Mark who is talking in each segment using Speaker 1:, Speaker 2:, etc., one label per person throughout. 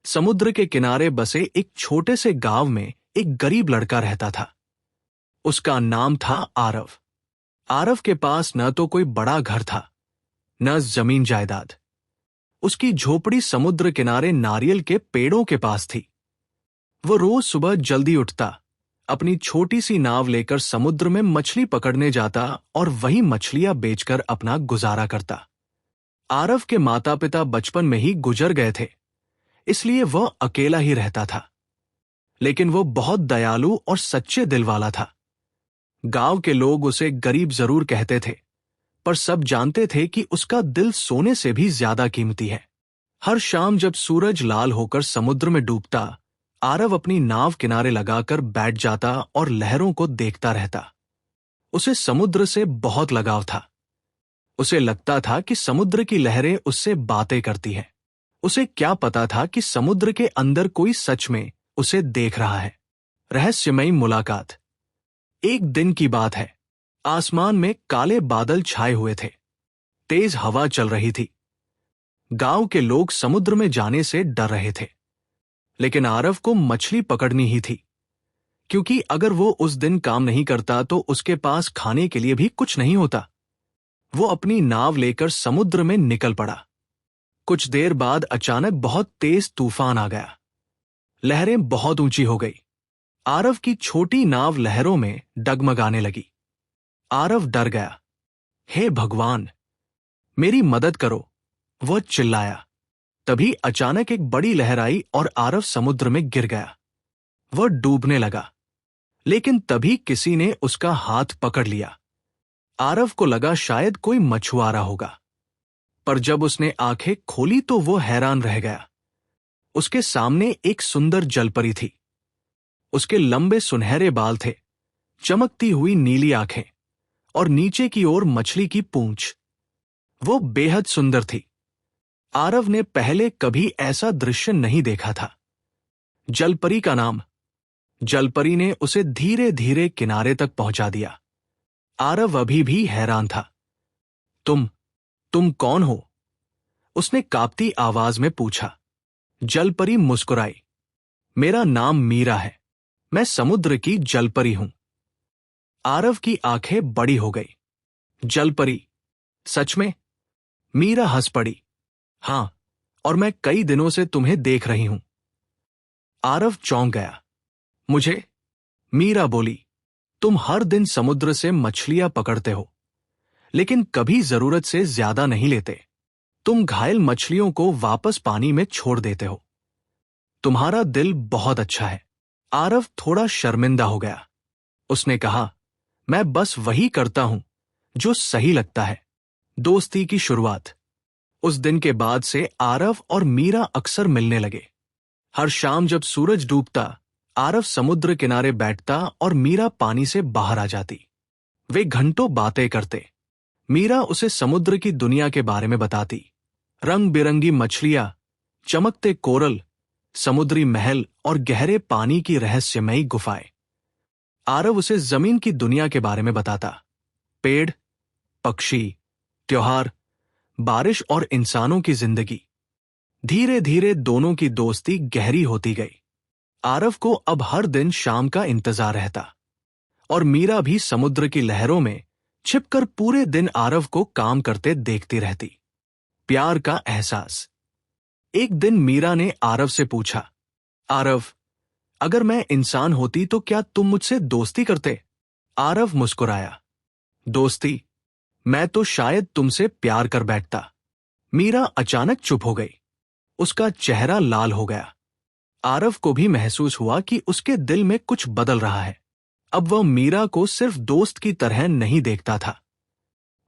Speaker 1: समुद्र के किनारे बसे एक छोटे से गांव में एक गरीब लड़का रहता था। उसका नाम था आरव। आरव के पास न तो कोई बड़ा घर था, न जमीन जायदाद। उसकी झोपड़ी समुद्र किनारे नारियल के पेड़ों के पास थी। वो रोज सुबह जल्दी उठता, अपनी छोटी सी नाव लेकर समुद्र में मछली पकड़ने जाता और वही मछलियां बेचकर अपना गुजारा करता। आरव के माता पिता बचपन में ही गुजर गए थे, इसलिए वह अकेला ही रहता था। लेकिन वो बहुत दयालु और सच्चे दिल वाला था। गांव के लोग उसे गरीब जरूर कहते थे, पर सब जानते थे कि उसका दिल सोने से भी ज्यादा कीमती है। हर शाम जब सूरज लाल होकर समुद्र में डूबता, आरव अपनी नाव किनारे लगाकर बैठ जाता और लहरों को देखता रहता। उसे समुद्र से बहुत लगाव था। उसे लगता था कि समुद्र की लहरें उससे बातें करती हैं। उसे क्या पता था कि समुद्र के अंदर कोई सच में उसे देख रहा है। रहस्यमयी मुलाकात। एक दिन की बात है। आसमान में काले बादल छाए हुए थे। तेज हवा चल रही थी। गांव के लोग समुद्र में जाने से डर रहे थे, लेकिन आरव को मछली पकड़नी ही थी, क्योंकि अगर वो उस दिन काम नहीं करता तो उसके पास खाने के लिए भी कुछ नहीं होता। वो अपनी नाव लेकर समुद्र में निकल पड़ा। कुछ देर बाद अचानक बहुत तेज तूफान आ गया। लहरें बहुत ऊंची हो गई। आरव की छोटी नाव लहरों में डगमगाने लगी। आरव डर गया। हे भगवान, मेरी मदद करो, वह चिल्लाया। तभी अचानक एक बड़ी लहर आई और आरव समुद्र में गिर गया। वह डूबने लगा, लेकिन तभी किसी ने उसका हाथ पकड़ लिया। आरव को लगा शायद कोई मछुआरा होगा, पर जब उसने आंखें खोली तो वो हैरान रह गया। उसके सामने एक सुंदर जलपरी थी। उसके लंबे सुनहरे बाल थे, चमकती हुई नीली आंखें और नीचे की ओर मछली की पूंछ। वो बेहद सुंदर थी। आरव ने पहले कभी ऐसा दृश्य नहीं देखा था। जलपरी का नाम। जलपरी ने उसे धीरे धीरे किनारे तक पहुंचा दिया। आरव अभी भी हैरान था। तुम कौन हो? उसने कांपती आवाज में पूछा। जलपरी मुस्कुराई। मेरा नाम मीरा है। मैं समुद्र की जलपरी हूं। आरव की आंखें बड़ी हो गई। जलपरी? सच में? मीरा हंस पड़ी। हां, और मैं कई दिनों से तुम्हें देख रही हूं। आरव चौंक गया। मुझे? मीरा बोली, तुम हर दिन समुद्र से मछलियां पकड़ते हो, लेकिन कभी जरूरत से ज्यादा नहीं लेते। तुम घायल मछलियों को वापस पानी में छोड़ देते हो। तुम्हारा दिल बहुत अच्छा है। आरव थोड़ा शर्मिंदा हो गया। उसने कहा, मैं बस वही करता हूं जो सही लगता है। दोस्ती की शुरुआत। उस दिन के बाद से आरव और मीरा अक्सर मिलने लगे। हर शाम जब सूरज डूबता, आरव समुद्र किनारे बैठता और मीरा पानी से बाहर आ जाती। वे घंटों बातें करते। मीरा उसे समुद्र की दुनिया के बारे में बताती। रंग बिरंगी मछलियां, चमकते कोरल, समुद्री महल और गहरे पानी की रहस्यमयी गुफाएं। आरव उसे जमीन की दुनिया के बारे में बताता। पेड़, पक्षी, त्योहार, बारिश और इंसानों की जिंदगी। धीरे धीरे दोनों की दोस्ती गहरी होती गई। आरव को अब हर दिन शाम का इंतजार रहता, और मीरा भी समुद्र की लहरों में छिपकर पूरे दिन आरव को काम करते देखती रहती। प्यार का एहसास। एक दिन मीरा ने आरव से पूछा, आरव, अगर मैं इंसान होती तो क्या तुम मुझसे दोस्ती करते? आरव मुस्कुराया। दोस्ती? मैं तो शायद तुमसे प्यार कर बैठता। मीरा अचानक चुप हो गई। उसका चेहरा लाल हो गया। आरव को भी महसूस हुआ कि उसके दिल में कुछ बदल रहा है। अब वह मीरा को सिर्फ दोस्त की तरह नहीं देखता था,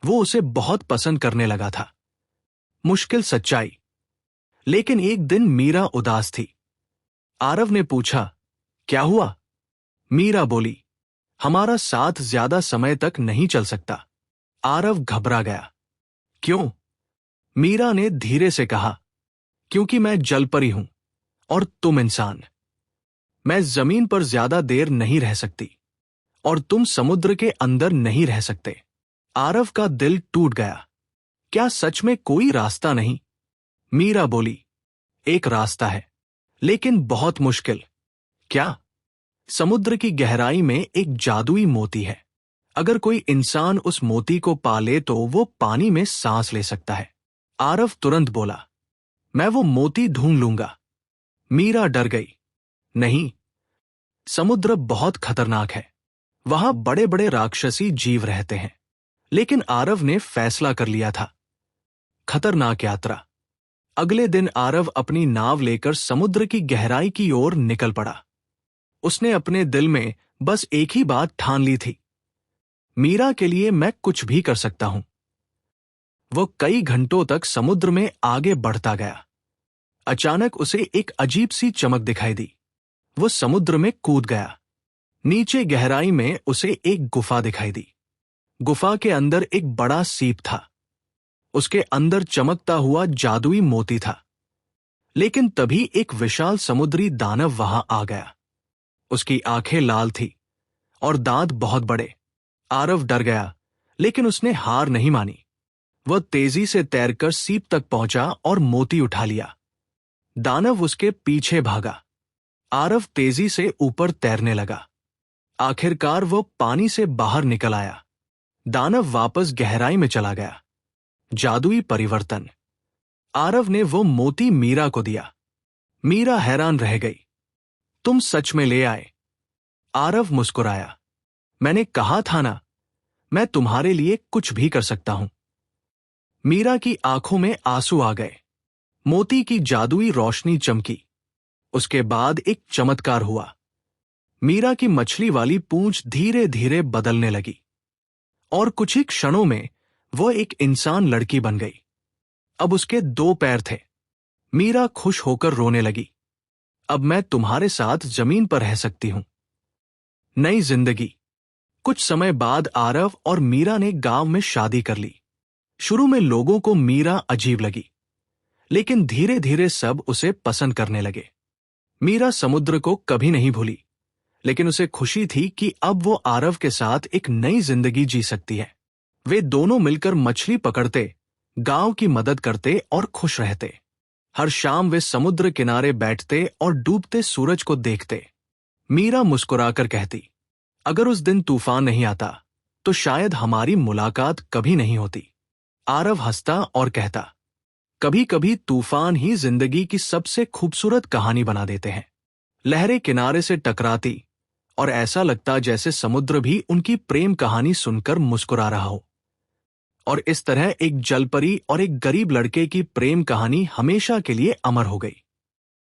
Speaker 1: वो उसे बहुत पसंद करने लगा था। मुश्किल सच्चाई। लेकिन एक दिन मीरा उदास थी। आरव ने पूछा, क्या हुआ? मीरा बोली, हमारा साथ ज्यादा समय तक नहीं चल सकता। आरव घबरा गया। क्यों? मीरा ने धीरे से कहा, क्योंकि मैं जलपरी हूं और तुम इंसान। मैं जमीन पर ज्यादा देर नहीं रह सकती, और तुम समुद्र के अंदर नहीं रह सकते। आरव का दिल टूट गया। क्या सच में कोई रास्ता नहीं? मीरा बोली, एक रास्ता है, लेकिन बहुत मुश्किल। क्या? समुद्र की गहराई में एक जादुई मोती है। अगर कोई इंसान उस मोती को पा ले तो वो पानी में सांस ले सकता है। आरव तुरंत बोला, मैं वो मोती ढूंढ लूंगा। मीरा डर गई। नहीं, समुद्र बहुत खतरनाक है। वहां बड़े बड़े राक्षसी जीव रहते हैं। लेकिन आरव ने फैसला कर लिया था। खतरनाक यात्रा। अगले दिन आरव अपनी नाव लेकर समुद्र की गहराई की ओर निकल पड़ा। उसने अपने दिल में बस एक ही बात ठान ली थी, मीरा के लिए मैं कुछ भी कर सकता हूं। वो कई घंटों तक समुद्र में आगे बढ़ता गया। अचानक उसे एक अजीब सी चमक दिखाई दी। वो समुद्र में कूद गया। नीचे गहराई में उसे एक गुफा दिखाई दी। गुफा के अंदर एक बड़ा सीप था। उसके अंदर चमकता हुआ जादुई मोती था। लेकिन तभी एक विशाल समुद्री दानव वहां आ गया। उसकी आंखें लाल थी और दांत बहुत बड़े। आरव डर गया, लेकिन उसने हार नहीं मानी। वह तेजी से तैरकर सीप तक पहुंचा और मोती उठा लिया। दानव उसके पीछे भागा। आरव तेजी से ऊपर तैरने लगा। आखिरकार वो पानी से बाहर निकल आया। दानव वापस गहराई में चला गया। जादुई परिवर्तन। आरव ने वो मोती मीरा को दिया। मीरा हैरान रह गई। तुम सच में ले आए? आरव मुस्कुराया। मैंने कहा था ना, मैं तुम्हारे लिए कुछ भी कर सकता हूं। मीरा की आंखों में आंसू आ गए। मोती की जादुई रोशनी चमकी। उसके बाद एक चमत्कार हुआ। मीरा की मछली वाली पूंछ धीरे धीरे बदलने लगी और कुछ ही क्षणों में वो एक इंसान लड़की बन गई। अब उसके 2 पैर थे। मीरा खुश होकर रोने लगी। अब मैं तुम्हारे साथ जमीन पर रह सकती हूं। नई जिंदगी। कुछ समय बाद आरव और मीरा ने गांव में शादी कर ली। शुरू में लोगों को मीरा अजीब लगी, लेकिन धीरे धीरे सब उसे पसंद करने लगे। मीरा समुद्र को कभी नहीं भूली, लेकिन उसे खुशी थी कि अब वो आरव के साथ एक नई जिंदगी जी सकती है। वे दोनों मिलकर मछली पकड़ते, गांव की मदद करते और खुश रहते। हर शाम वे समुद्र किनारे बैठते और डूबते सूरज को देखते। मीरा मुस्कुराकर कहती, अगर उस दिन तूफान नहीं आता तो शायद हमारी मुलाकात कभी नहीं होती। आरव हंसता और कहता, कभी कभी तूफान ही जिंदगी की सबसे खूबसूरत कहानी बना देते हैं। लहरें किनारे से टकराती और ऐसा लगता जैसे समुद्र भी उनकी प्रेम कहानी सुनकर मुस्कुरा रहा हो। और इस तरह एक जलपरी और एक गरीब लड़के की प्रेम कहानी हमेशा के लिए अमर हो गई।